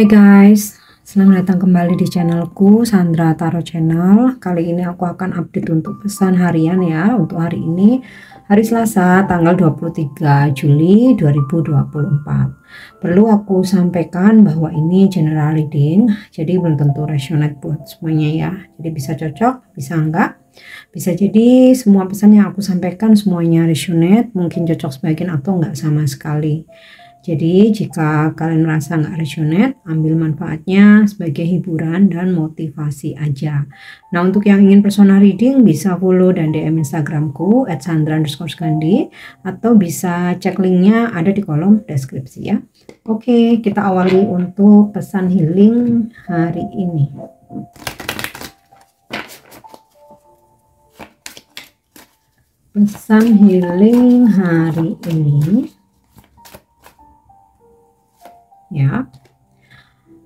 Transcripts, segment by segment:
Hai guys, selamat datang kembali di channelku Sandra Tarot Channel. Kali ini aku akan update untuk pesan harian ya. Untuk hari ini, hari Selasa tanggal 23 Juli 2024. Perlu aku sampaikan bahwa ini general reading, jadi belum tentu resonate buat semuanya ya. Jadi bisa cocok, bisa enggak. Bisa jadi semua pesan yang aku sampaikan semuanya resonate, mungkin cocok sebagian atau enggak sama sekali. Jadi jika kalian merasa nggak resonate, ambil manfaatnya sebagai hiburan dan motivasi aja. Nah, untuk yang ingin personal reading bisa follow dan DM Instagramku @sandra_gandhi atau bisa cek linknya ada di kolom deskripsi ya. Oke, kita awali untuk pesan healing hari ini. Pesan healing hari ini. Ya,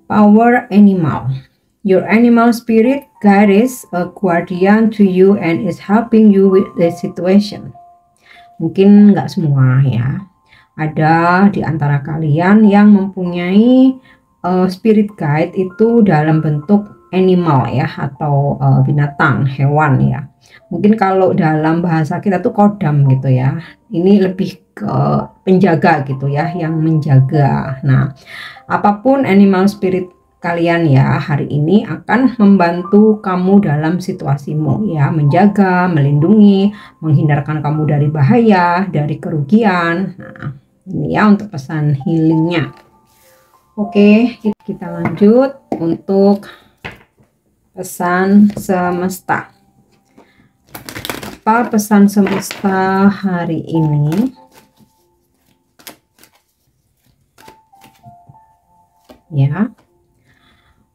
power animal. Your animal spirit guide is a guardian to you and is helping you with the situation. Mungkin nggak semua ya. Ada di antara kalian yang mempunyai spirit guide itu dalam bentuk animal ya, atau binatang, hewan ya. Mungkin kalau dalam bahasa kita tuh kodam gitu ya. Ini lebih ke penjaga gitu ya, yang menjaga. Nah, apapun animal spirit kalian ya, hari ini akan membantu kamu dalam situasimu ya, menjaga, melindungi, menghindarkan kamu dari bahaya, dari kerugian. Nah, ini ya untuk pesan healingnya. Oke, kita lanjut untuk pesan semesta. Apa pesan semesta hari ini? Ya,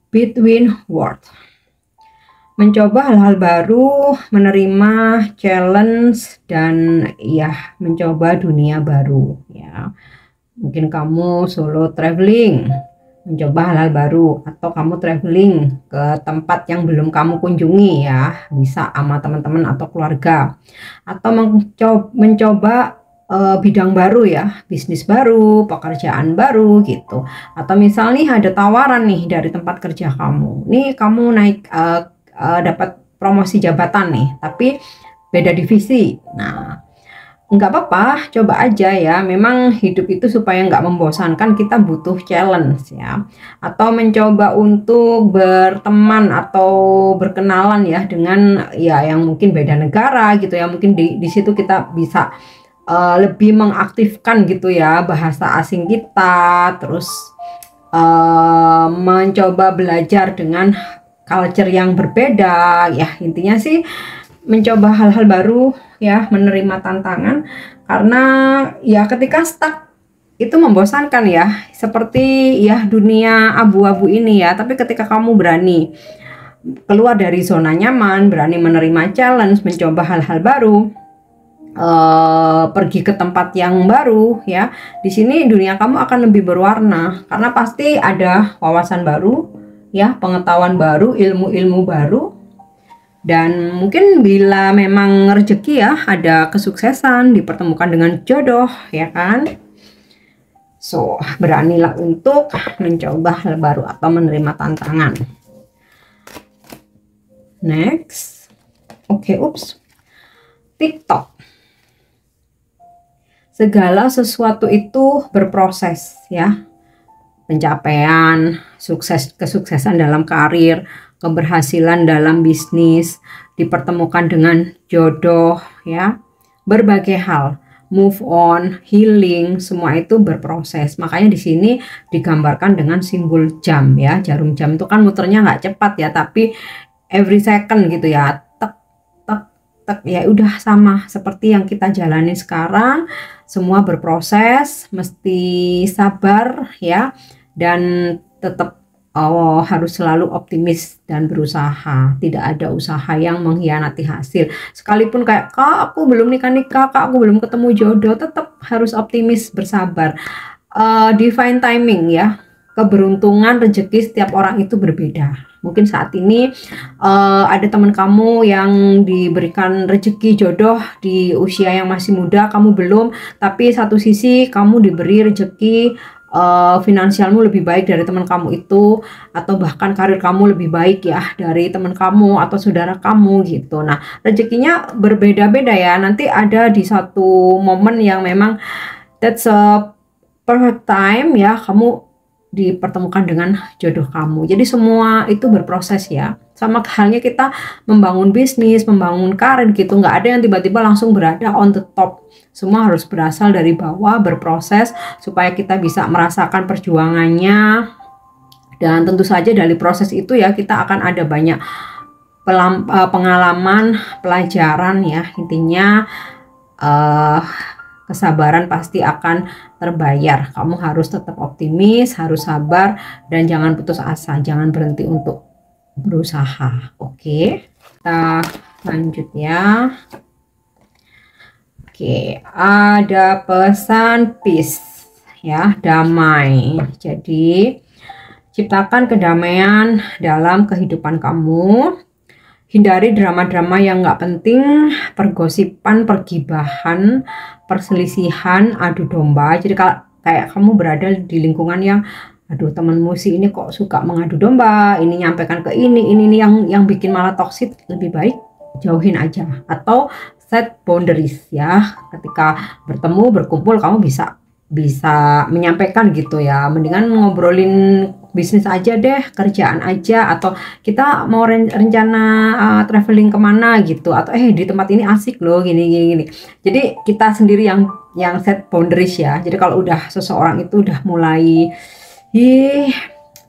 between world, mencoba hal-hal baru, menerima challenge, dan ya mencoba dunia baru ya. Mungkin kamu solo traveling, mencoba hal-hal baru, atau kamu traveling ke tempat yang belum kamu kunjungi ya, bisa sama teman-teman atau keluarga, atau mencoba bidang baru ya, bisnis baru, pekerjaan baru gitu. Atau misalnya ada tawaran nih dari tempat kerja kamu, nih kamu naik dapat promosi jabatan nih, tapi beda divisi. Nah, nggak apa-apa, coba aja ya. Memang hidup itu supaya nggak membosankan, kita butuh challenge ya. Atau mencoba untuk berteman atau berkenalan ya dengan ya yang mungkin beda negara gitu ya. Mungkin di situ kita bisa lebih mengaktifkan gitu ya bahasa asing kita, terus mencoba belajar dengan culture yang berbeda ya. Intinya sih mencoba hal-hal baru ya, menerima tantangan, karena ya ketika stuck itu membosankan ya, seperti ya dunia abu-abu ini ya. Tapi ketika kamu berani keluar dari zona nyaman, berani menerima challenge, mencoba hal-hal baru, pergi ke tempat yang baru ya, di sini dunia kamu akan lebih berwarna, karena pasti ada wawasan baru ya, pengetahuan baru, ilmu-ilmu baru. Dan mungkin bila memang rezeki ya, ada kesuksesan, dipertemukan dengan jodoh ya kan. So, beranilah untuk mencoba hal baru atau menerima tantangan. Next. Oke, TikTok. Segala sesuatu itu berproses ya. Pencapaian, kesuksesan dalam karir, keberhasilan dalam bisnis, dipertemukan dengan jodoh ya. Berbagai hal, move on, healing, semua itu berproses. Makanya di sini digambarkan dengan simbol jam ya. Jarum jam itu kan muternya nggak cepat ya, tapi every second gitu ya. Ya udah, sama seperti yang kita jalani sekarang, semua berproses, mesti sabar ya, dan tetap harus selalu optimis dan berusaha. Tidak ada usaha yang mengkhianati hasil. Sekalipun kayak, kak aku belum nikah, kak aku belum ketemu jodoh, tetap harus optimis, bersabar. Divine timing ya, keberuntungan, rezeki setiap orang itu berbeda. Mungkin saat ini ada teman kamu yang diberikan rezeki jodoh di usia yang masih muda, kamu belum. Tapi satu sisi kamu diberi rezeki finansialmu lebih baik dari teman kamu itu, atau bahkan karir kamu lebih baik ya dari teman kamu atau saudara kamu gitu. Nah, rezekinya berbeda-beda ya. Nanti ada di satu momen yang memang that's a perfect time ya, kamu dipertemukan dengan jodoh kamu. Jadi semua itu berproses ya. Sama halnya kita membangun bisnis, membangun karir gitu. Nggak ada yang tiba-tiba langsung berada on the top. Semua harus berasal dari bawah, berproses supaya kita bisa merasakan perjuangannya. Dan tentu saja dari proses itu ya kita akan ada banyak pengalaman, pelajaran ya. Intinya kesabaran pasti akan terbayar. Kamu harus tetap optimis, harus sabar, dan jangan putus asa, jangan berhenti untuk berusaha. Oke, kita lanjut ya. Oke, ada pesan peace ya, damai. Jadi ciptakan kedamaian dalam kehidupan kamu. Hindari drama-drama yang nggak penting, pergosipan, pergibahan, perselisihan, adu domba. Jadi kalau kayak kamu berada di lingkungan yang, aduh temanmu sih ini kok suka mengadu domba, ini nyampaikan ke ini yang bikin malah toksik, lebih baik jauhin aja. Atau set boundaries ya. Ketika bertemu, berkumpul, kamu bisa menyampaikan gitu ya. Mendingan ngobrolin bisnis aja deh, kerjaan aja, atau kita mau rencana traveling kemana gitu, atau di tempat ini asik loh gini. Jadi kita sendiri yang set boundaries ya. Jadi kalau udah seseorang itu udah mulai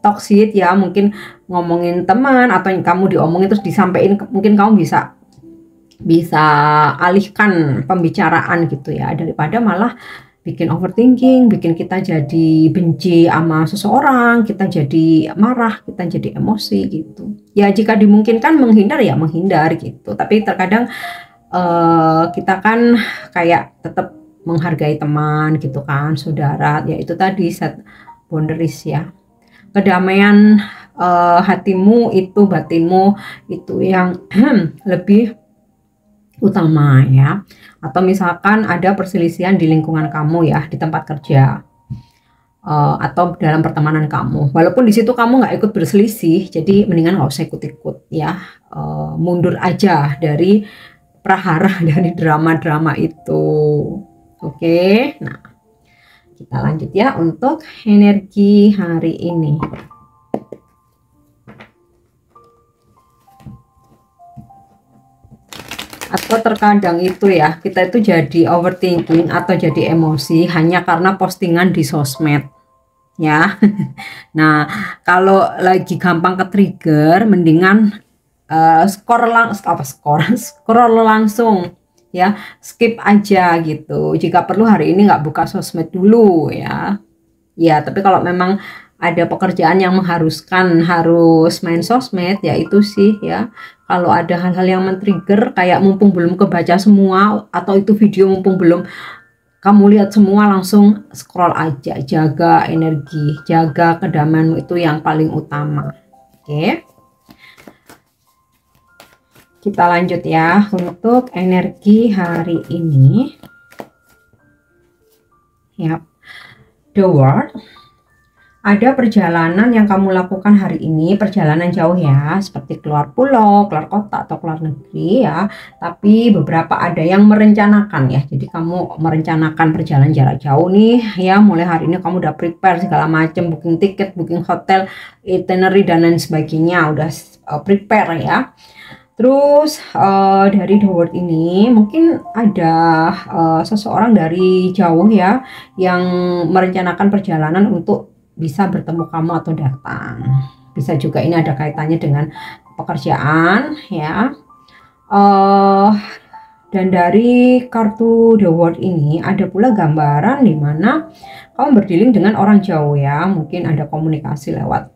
toxic ya, mungkin ngomongin teman atau yang kamu diomongin terus disampaikan, mungkin kamu bisa alihkan pembicaraan gitu ya, daripada malah bikin overthinking, bikin kita jadi benci sama seseorang, kita jadi marah, kita jadi emosi gitu. Ya jika dimungkinkan menghindar ya menghindar gitu. Tapi terkadang kita kan kayak tetap menghargai teman gitu kan, saudara. Ya itu tadi set boundaries ya. Kedamaian hatimu itu, batinmu itu yang lebih utama ya. Atau misalkan ada perselisihan di lingkungan kamu ya, di tempat kerja atau dalam pertemanan kamu, walaupun di situ kamu nggak ikut berselisih, jadi mendingan nggak usah ikut-ikut ya, mundur aja dari prahara dari drama-drama itu. Oke, nah kita lanjut ya untuk energi hari ini. Atau terkadang itu ya, kita itu jadi overthinking atau jadi emosi hanya karena postingan di sosmed ya. Nah, kalau lagi gampang ke trigger, mendingan scroll langsung ya, skip aja gitu. Jika perlu hari ini nggak buka sosmed dulu ya. Ya, tapi kalau memang ada pekerjaan yang mengharuskan harus main sosmed, ya itu sih ya. Kalau ada hal-hal yang men-trigger kayak mumpung belum kebaca semua, atau itu video mumpung belum kamu lihat semua, langsung scroll aja. Jaga energi, jaga kedamaianmu, itu yang paling utama. Oke, kita lanjut ya untuk energi hari ini. Yap, the world. Ada perjalanan yang kamu lakukan hari ini, perjalanan jauh ya, seperti keluar pulau, keluar kota, atau keluar negeri ya. Tapi beberapa ada yang merencanakan ya. Jadi kamu merencanakan perjalanan jarak jauh nih ya. Mulai hari ini kamu udah prepare segala macam, booking tiket, booking hotel, itinerary dan lain sebagainya, udah prepare ya. Terus dari the world ini mungkin ada seseorang dari jauh ya yang merencanakan perjalanan untuk bisa bertemu kamu atau datang. Bisa juga ini ada kaitannya dengan pekerjaan ya. Dan dari kartu the world ini ada pula gambaran di mana kamu berdealing dengan orang jauh ya. Mungkin ada komunikasi lewat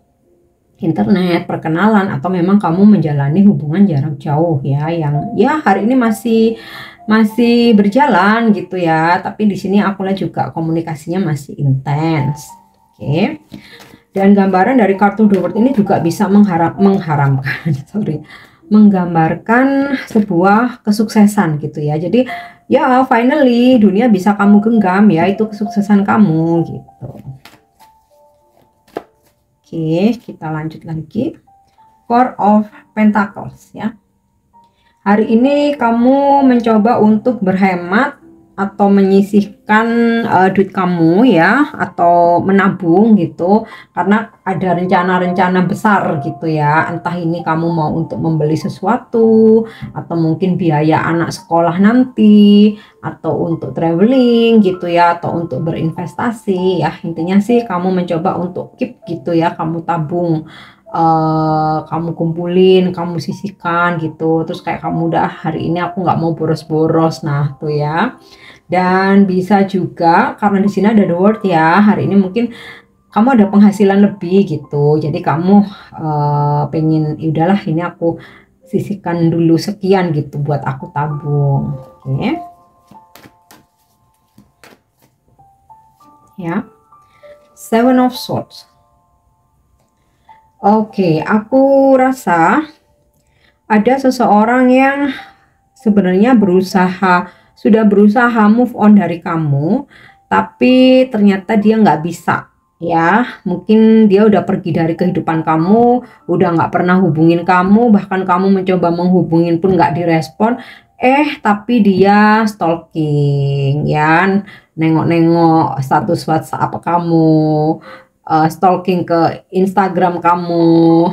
internet, perkenalan, atau memang kamu menjalani hubungan jarak jauh ya, yang ya hari ini masih berjalan gitu ya. Tapi di sini aku lihat juga komunikasinya masih intens. Oke. Dan gambaran dari kartu the world ini juga bisa menggambarkan sebuah kesuksesan gitu ya. Jadi ya finally dunia bisa kamu genggam ya, itu kesuksesan kamu gitu. Oke, kita lanjut lagi. Four of Pentacles ya. Hari ini kamu mencoba untuk berhemat atau menyisihkan duit kamu ya, atau menabung gitu, karena ada rencana-rencana besar gitu ya. Entah ini kamu mau untuk membeli sesuatu, atau mungkin biaya anak sekolah nanti, atau untuk traveling gitu ya, atau untuk berinvestasi ya. Intinya sih kamu mencoba untuk keep gitu ya, kamu tabung, kamu kumpulin, kamu sisihkan gitu. Terus kayak kamu udah, hari ini aku nggak mau boros-boros, nah tuh ya. Dan bisa juga karena di sini ada the word ya, hari ini mungkin kamu ada penghasilan lebih gitu, jadi kamu pengen, ya udahlah ini aku sisihkan dulu sekian gitu buat aku tabung. Oke ya. Seven of Swords. Oke, aku rasa ada seseorang yang sebenarnya sudah berusaha move on dari kamu, tapi ternyata dia nggak bisa ya. Mungkin dia udah pergi dari kehidupan kamu, udah nggak pernah hubungin kamu, bahkan kamu mencoba menghubungin pun nggak direspon. Tapi dia stalking ya, nengok-nengok status WhatsApp kamu, stalking ke Instagram kamu,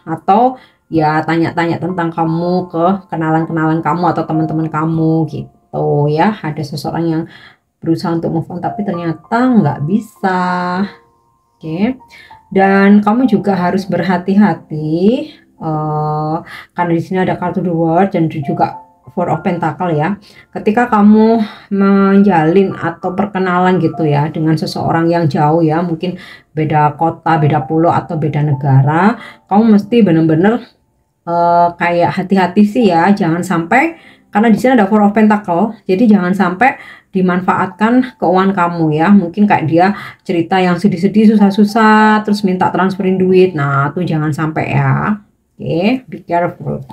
atau ya tanya-tanya tentang kamu ke kenalan-kenalan kamu atau teman-teman kamu gitu ya. Ada seseorang yang berusaha untuk move on tapi ternyata nggak bisa. Oke. Dan kamu juga harus berhati-hati, karena di sini ada kartu The World dan juga Four of Pentacle ya. Ketika kamu menjalin atau perkenalan gitu ya dengan seseorang yang jauh ya, mungkin beda kota, beda pulau atau beda negara, kamu mesti bener-bener kayak hati-hati sih ya, jangan sampai, karena di sini ada Four of Pentacle, jadi jangan sampai dimanfaatkan keuangan kamu ya. Mungkin kayak dia cerita yang sedih-sedih, susah-susah, terus minta transferin duit, nah tuh jangan sampai ya. Oke, be careful.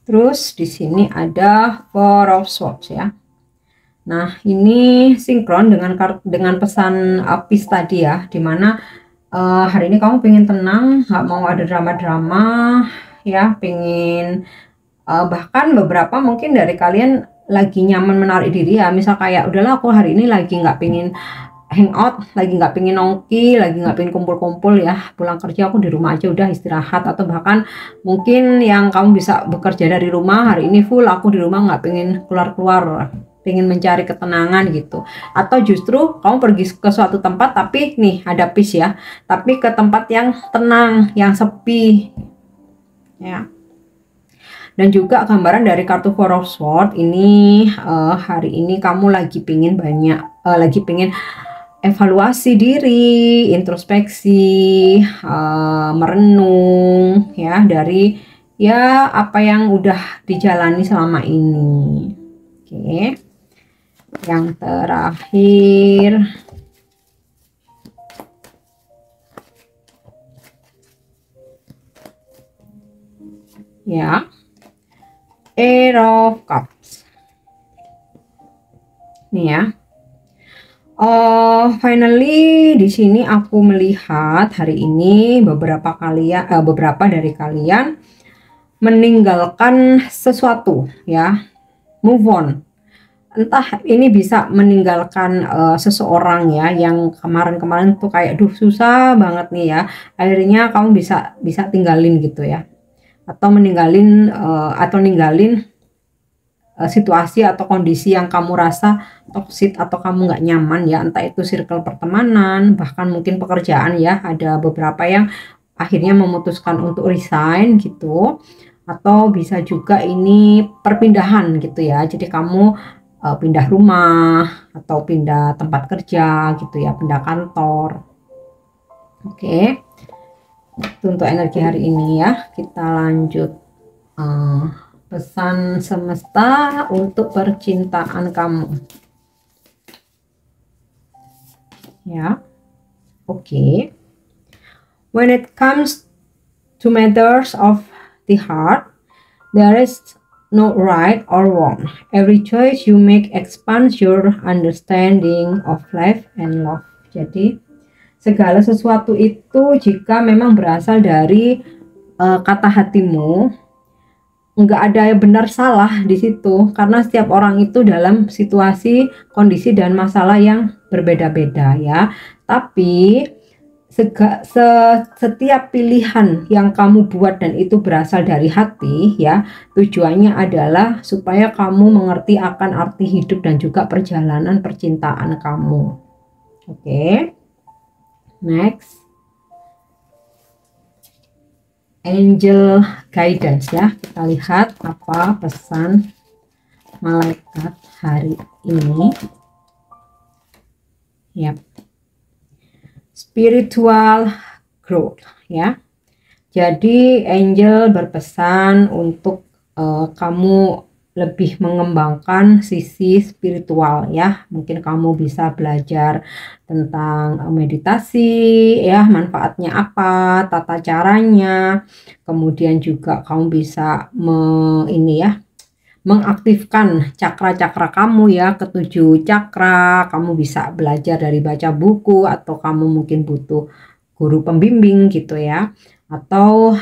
Terus di sini ada Four of Swords ya. Nah ini sinkron dengan pesan Peace tadi ya, dimana hari ini kamu pengen tenang, nggak mau ada drama-drama ya, pengen bahkan beberapa mungkin dari kalian lagi nyaman menarik diri ya. Misal kayak udahlah aku hari ini lagi nggak pengen hangout, lagi nggak pengen nongki, lagi nggak pengen kumpul-kumpul ya, pulang kerja aku di rumah aja udah istirahat. Atau bahkan mungkin yang kamu bisa bekerja dari rumah, hari ini full aku di rumah, nggak pengen keluar-keluar, pengen mencari ketenangan gitu. Atau justru kamu pergi ke suatu tempat tapi nih ada peace ya, tapi ke tempat yang tenang, yang sepi ya. Dan juga gambaran dari kartu Four of Swords ini, hari ini kamu lagi pengen lagi pengen evaluasi diri, introspeksi, merenung ya dari ya apa yang udah dijalani selama ini. Oke. Yang terakhir ya, Eight of Cups. Nih ya. Finally di sini aku melihat hari ini beberapa dari kalian meninggalkan sesuatu ya, move on. Entah ini bisa meninggalkan seseorang ya yang kemarin-kemarin tuh kayak duh susah banget nih ya, akhirnya kamu bisa tinggalin gitu ya, atau ninggalin situasi atau kondisi yang kamu rasa toksik atau kamu nggak nyaman ya, entah itu circle pertemanan, bahkan mungkin pekerjaan ya. Ada beberapa yang akhirnya memutuskan untuk resign gitu, atau bisa juga ini perpindahan gitu ya, jadi kamu pindah rumah atau pindah tempat kerja gitu ya, pindah kantor. Oke, itu untuk energi hari ini ya. Kita lanjut pesan semesta untuk percintaan kamu ya. Oke. When it comes to matters of the heart, there is no right or wrong. Every choice you make expands your understanding of life and love. Jadi segala sesuatu itu jika memang berasal dari kata hatimu, nggak ada yang benar salah di situ, karena setiap orang itu dalam situasi, kondisi, dan masalah yang berbeda-beda ya. Tapi setiap pilihan yang kamu buat dan itu berasal dari hati ya, tujuannya adalah supaya kamu mengerti akan arti hidup dan juga perjalanan percintaan kamu. Oke. Next. Angel guidance ya, kita lihat apa pesan malaikat hari ini. Yap, spiritual growth ya. Jadi angel berpesan untuk kamu lebih mengembangkan sisi spiritual ya. Mungkin kamu bisa belajar tentang meditasi ya, manfaatnya apa, tata caranya. Kemudian juga kamu bisa mengaktifkan cakra-cakra kamu ya, ketujuh cakra. Kamu bisa belajar dari baca buku, atau kamu mungkin butuh guru pembimbing gitu ya, atau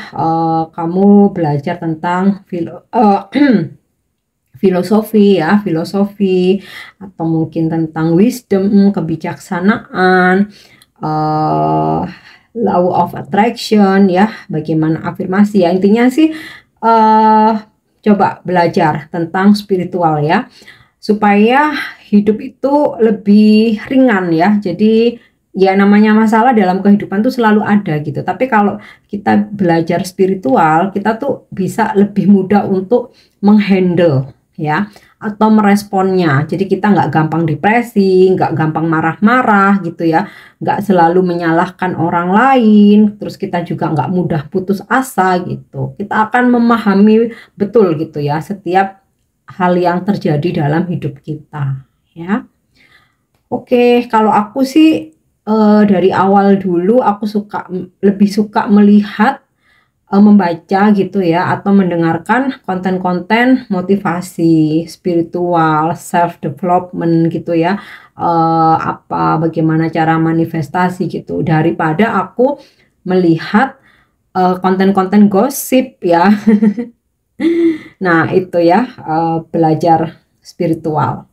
kamu belajar tentang filosofi ya, atau mungkin tentang wisdom, kebijaksanaan, law of attraction ya, bagaimana afirmasi ya. Intinya sih coba belajar tentang spiritual ya, supaya hidup itu lebih ringan ya. Jadi ya namanya masalah dalam kehidupan tuh selalu ada gitu, tapi kalau kita belajar spiritual, kita tuh bisa lebih mudah untuk menghandle ya, atau meresponnya. Jadi kita nggak gampang depresi, nggak gampang marah-marah gitu ya, nggak selalu menyalahkan orang lain, terus kita juga nggak mudah putus asa gitu. Kita akan memahami betul gitu ya setiap hal yang terjadi dalam hidup kita ya. Oke, kalau aku sih dari awal dulu aku lebih suka melihat, membaca gitu ya, atau mendengarkan konten-konten motivasi spiritual, self development gitu ya, bagaimana cara manifestasi gitu, daripada aku melihat konten-konten gosip ya. Nah itu ya, belajar spiritual.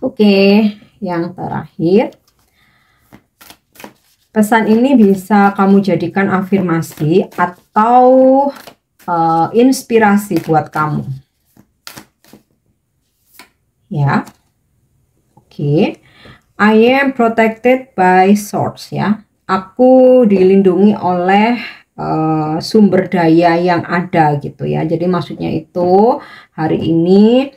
Oke, yang terakhir, pesan ini bisa kamu jadikan afirmasi atau inspirasi buat kamu. Ya. Oke. I am protected by source ya. Aku dilindungi oleh sumber daya yang ada gitu ya. Jadi maksudnya itu hari ini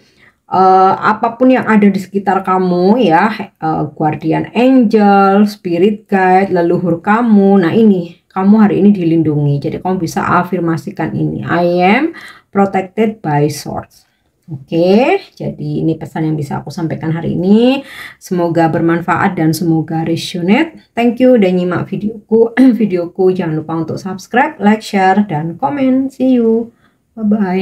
apapun yang ada di sekitar kamu ya, guardian angel, spirit guide, leluhur kamu, nah ini kamu hari ini dilindungi. Jadi kamu bisa afirmasikan ini, I am protected by source. Oke, jadi ini pesan yang bisa aku sampaikan hari ini. Semoga bermanfaat dan semoga resonate. Thank you udah nyimak videoku. Jangan lupa untuk subscribe, like, share, dan komen. See you. Bye-bye.